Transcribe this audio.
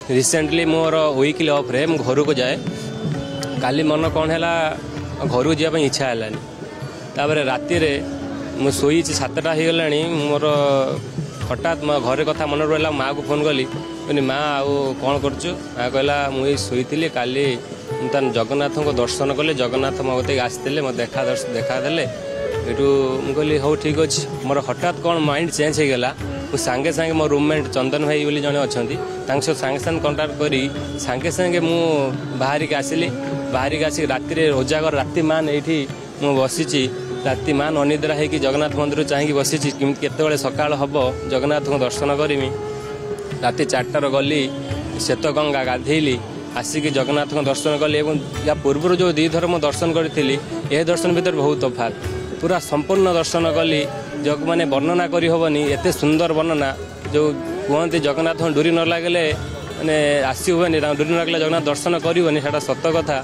Recently मोर weekly off रे मु घर को जाए काली मन कौन है घर को जावाई इच्छा है तापर राति मु शोई 7टा हो गला मोर हठात मो घर कथा मन रहा माँ को फोन कली कहनी माँ आउ कौन करचु माँ कहला मुझे शोई काली जगन्नाथ को दर्शन कले जगन्नाथ मो कते आसते मत देखादेले यू मुझे हो ठीक अच्छे मोर हठात कौन माइंड चेंज हो गला सांगे सांगे मो रूममेट चंदन भाई बोली जड़े अच्छा सांगे सांगे कंटाक्ट करी सांगे सांगे मु बाहर के आसिली बाहर के आसिक राति रोजागर राति मान ये मु बसी राति मान अनिद्रा होगी जगन्नाथ मंदिर चाहिए बसी केतवे सकाल हम जगन्नाथ को दर्शन करमी राति 4टार गली श्वेतगंगा गाधेली आसिक जगन्नाथ को दर्शन कली या पूर्व जो 2 थर मु दर्शन करी ए दर्शन भीतर बहुत तफात पूरा संपूर्ण दर्शन कली जग माने वर्णना करी होबनी एते सुंदर वर्णना जो कहते जगन्नाथ डोरी न लागले माने आसी होबनी डोरी न लागले जगन्नाथ दर्शन करिवनी सेटा सत्य कथा।